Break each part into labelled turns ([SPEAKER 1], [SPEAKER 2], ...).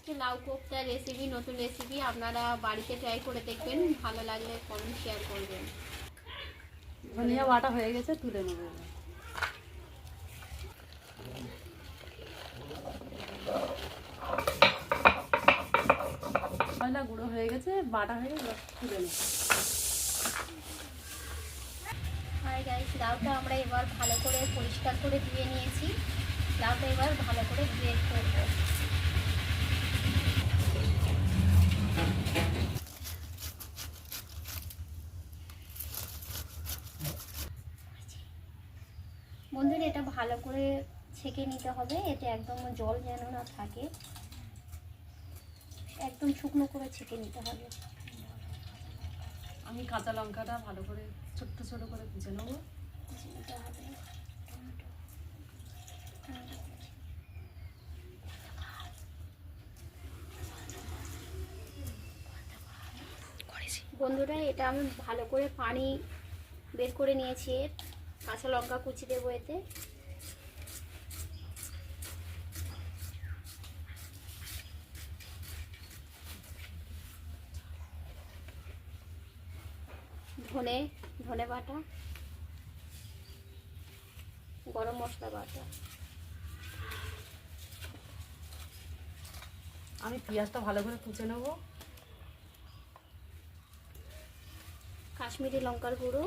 [SPEAKER 1] আজকে লাউ কোফতার রেসিপি, নতুন রেসিপি, আপনারা বাড়িতে ট্রাই করে দেখবেন, ভালো লাগলে কমেন্ট শেয়ার করবেন।
[SPEAKER 2] ধনিয়া বাটা হয়ে গেছে, তুলে নেব। মশলা গুঁড়ো হয়ে গেছে, বাটা হয়ে গেছে, তুলে নেব।
[SPEAKER 1] হাই গাইস, লাউটা আমরা এবার ভালো করে পরিষ্কার করে ধুয়ে নিয়েছি। লাউটা এবার ভালো করে গ্রেট করব। বন্ধুরা, এটা ভালো করে ছেঁকে নিতে হবে, এতে একদম জল যেন না থাকে, একদম শুকনো করে ছেঁকে নিতে হবে।
[SPEAKER 2] আমি কাঁচা লঙ্কাটা ভালো করে ছোট্ট ছোট করে কুচে নেবো।
[SPEAKER 1] বন্ধুরা, এটা আমি ভালো করে পানি বের করে নিয়েছি। কাঁচা লঙ্কা কুচি দেবো এতে। ধনে বাটা, গরম মশলা বাটা।
[SPEAKER 2] আমি পেঁয়াজটা ভালো করে কুচে নেব।
[SPEAKER 1] কাশ্মীরি লঙ্কার গুঁড়ো,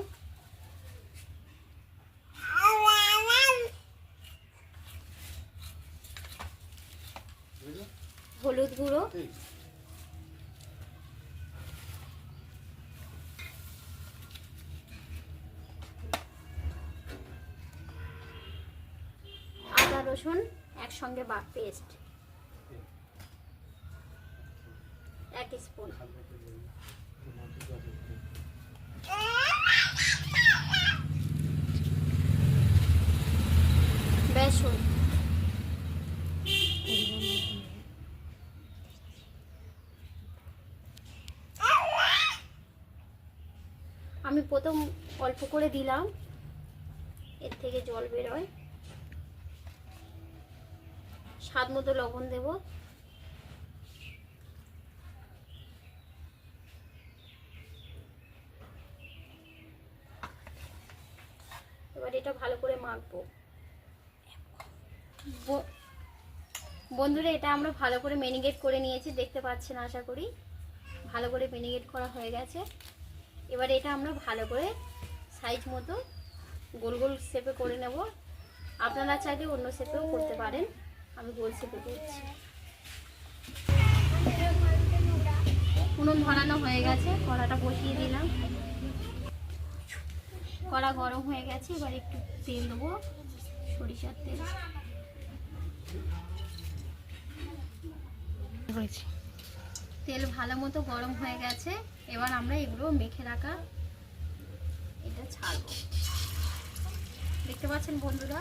[SPEAKER 1] হলুদ গুঁড়ো, আদা রসুন একসঙ্গে পেস্ট 1 স্পুন, বেসন, আমি প্রথম অল্প করে দিলাম, এর থেকে জল বেরোয়। স্বাদ মতো লবণ দেব। এবার এটা ভালো করে মাখবো। বন্ধুরা, এটা আমরা ভালো করে ম্যারিনেট করে নিয়েছি, দেখতে পাচ্ছেন আশা করি। ভালো করে ম্যারিনেট করা হয়ে গেছে। এবার এটা আমরা ভালো করে সাইজ মতো গোল গোল শেপে করে নেব। আপনারা চাইলে অন্য শেপেও করতে পারেন, আমি গোল শেপে করছি। উনুন ধরানো হয়ে গেছে, কড়াটা বসিয়ে দিলাম। কড়া গরম হয়ে গেছে, এবার একটু তেল দেবো, সরিষার তেল। তেল ভালো মতো গরম হয়ে গেছে, এবার আমরা এগুলো মেখে রাখা এটা ছাড়বো। দেখতে পাচ্ছেন বন্ধুরা,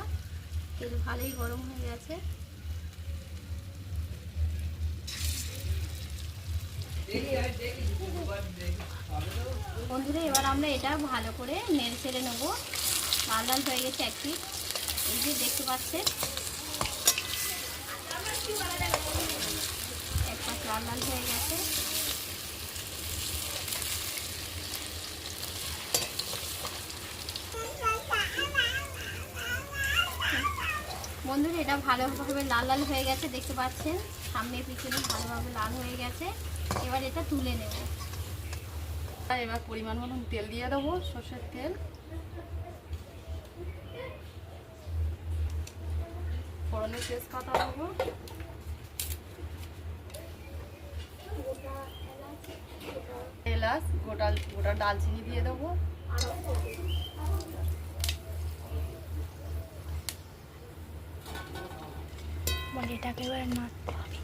[SPEAKER 1] তেল ভালোই গরম হয়ে গেছে। বন্ধুরা, এবার আমরা এটা ভালো করে নেড়ে ছেড়ে নেবো। লাল লাল হয়ে গেছে এক পিঠ, এই যে দেখতে পাচ্ছেন, এক পাশ লাল লাল হয়ে গেছে। বন্ধুরা, এটা ভালোভাবে লাল লাল হয়ে গেছে, দেখতে পাচ্ছেন, সামনে পিছনে ভালোভাবে লাল হয়ে গেছে। এবার এটা তুলে নেব।
[SPEAKER 2] এবার পরিমাণ মতন তেল দিয়ে দেবো, সর্ষের তেল। ফোড়নের তেজপাতা দেবো, এলাচ, গোটা ডালচিনি দিয়ে দেবো।
[SPEAKER 1] এটাকে এবার নাড়তে হবে।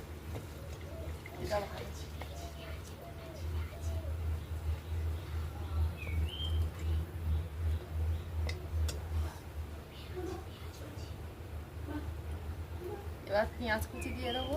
[SPEAKER 2] এবার পেঁয়াজ কুচি দিয়ে দেবো।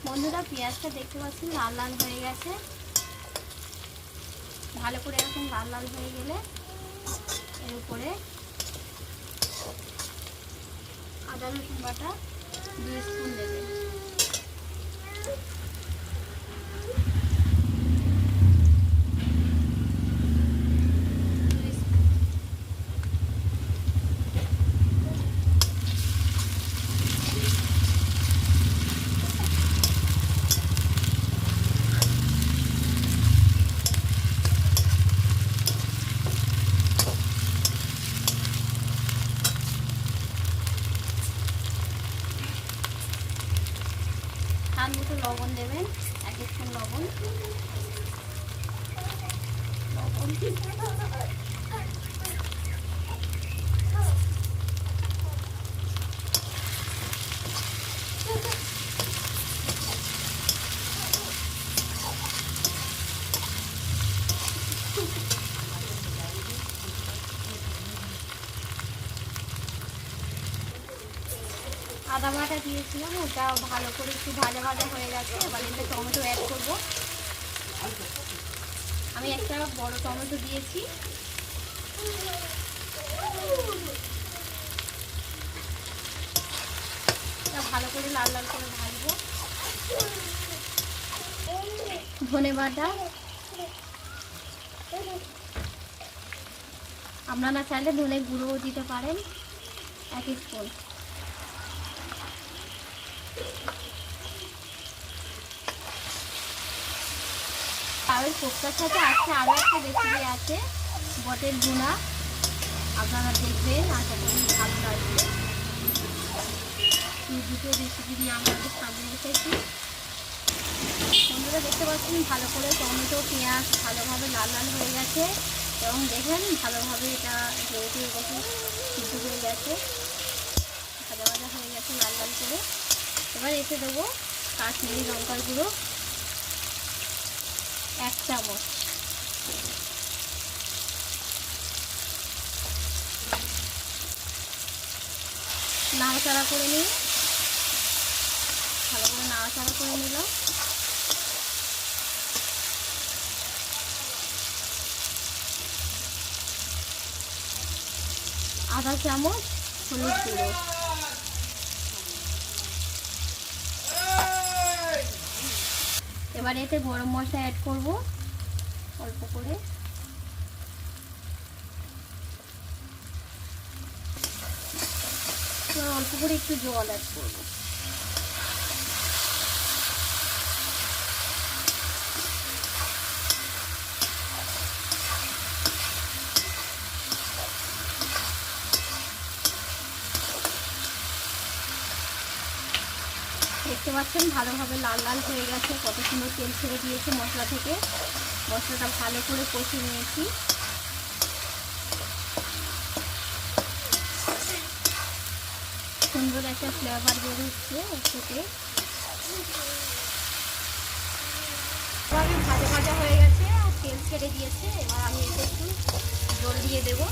[SPEAKER 1] বন্ধুরা, পেঁয়াজ মাছটা দেখতে পাচ্ছেন লাল লাল হয়ে গেছে। ভালো করে এরকম লাল লাল হয়ে গেলে এর উপরে আদা রসুন বাটা 2 স্পুন দেবেন। স্বাদ মতো লবণ দেবেন, 1 স্পুন লবণ। আদা বাটা দিয়েছিলাম, ওটা ভালো করে একটু ভাজা ভাজা হয়ে গেছে। এবার এতে টমেটো অ্যাড করব। আমি একটা বড় টমেটো দিয়েছি। এটা ভালো করে লাল লাল করে ভাজবো। ধনে বাটা, আপনারা চাইলে ধনে গুঁড়োও দিতে পারেন, 1 স্পুন। আর কোপ্তার সাথে আজকে আরও একটা রেসিপি আছে, বটের গুঁড়া। আপনারা দেখবেন, আশা করি ভালো লাগবে। দুটো রেসিপি দিয়ে আমাদের সামনে রেখেছি। বন্ধুরা দেখতে পাচ্ছেন ভালো করে টমেটো পেঁয়াজ ভালোভাবে লাল লাল হয়ে গেছে এবং দেখেন ভালোভাবে এটা যেহেতু এটাকে সিদ্ধ হয়ে গেছে, ভাজা ভাজা হয়ে গেছে লাল লাল করে। এবার এতে দেবো কাশ্মীরি লঙ্কার গুঁড়ো 1 চামচ। নাড়াচাড়া করে নিয়ে ভালো করে নাড়াচাড়া করে নিলাম। আধা চামচ হলুদ গুঁড়ো, এবার এতে গরম মশলা অ্যাড করব অল্প করে। অল্প করে একটু জল অ্যাড করব। দেখতে পাচ্ছেন ভালোভাবে লাল লাল হয়ে গেছে, কত সুন্দর তেল ছেড়ে দিয়েছে মশলা থেকে। মশলাটা ভালো করে কষিয়ে নিয়েছি। সুন্দর একটা ফ্লেভার বের হচ্ছে এর থেকে। ভাজা ভাজা হয়ে গেছে আর তেল ছেড়ে দিয়েছে। এবার আমি এতে একটু জল দিয়ে দেবো।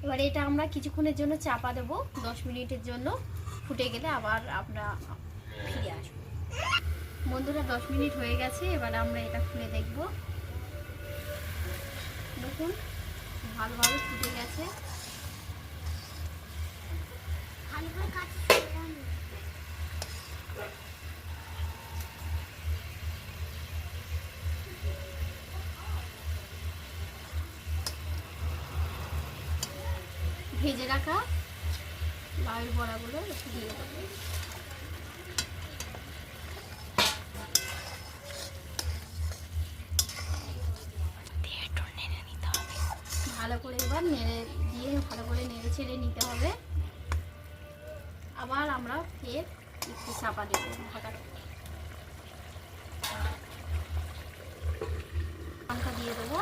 [SPEAKER 1] এবার এটা আমরা কিছুক্ষণের জন্য চাপা দেবো, 10 মিনিটের জন্য। ফুটে গেলে আবার আমরা ফিরে আসবো। বন্ধুরা 10 মিনিট হয়ে গেছে, এবার আমরা এটা খুলে দেখব। দেখুন ভালোভাবে ফুটে গেছে। ভেজে রাখা লাউয়ের বড়াগুলো একটু দিয়ে দেবো। ভালো করে এবার নেড়ে দিয়ে ভালো করে নেড়ে ছেড়ে নিতে হবে। আবার আমরা ফের একটু চাপা দেবো ঢাকাটা। লঙ্কা দিয়ে দেবো,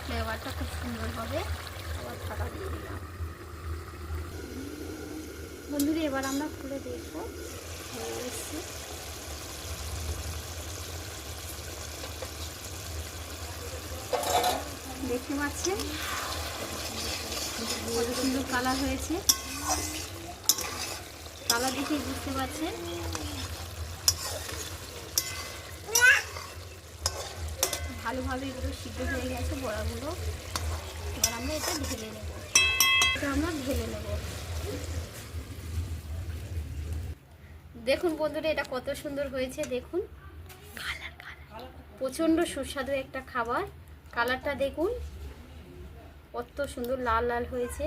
[SPEAKER 1] ফ্লেভারটা খুব সুন্দর হবে। আবার ঢাকা দিয়ে দিলাম। বন্ধুরা এবার আমরা খুলে দেখবো হয়ে এসছে। দেখতে পাচ্ছেন কত সুন্দর কালার হয়েছে, কালার দেখে বুঝতে পারছেন। ভালোভাবে এগুলো সিদ্ধ হয়ে গেছে বড়াগুলো। এবার আমরা এটা ঢেলে নেব, দেখুন বন্ধুরা এটা কত সুন্দর হয়েছে। দেখুন প্রচণ্ড সুস্বাদু একটা খাবার। কালারটা দেখুন কত সুন্দর লাল লাল হয়েছে।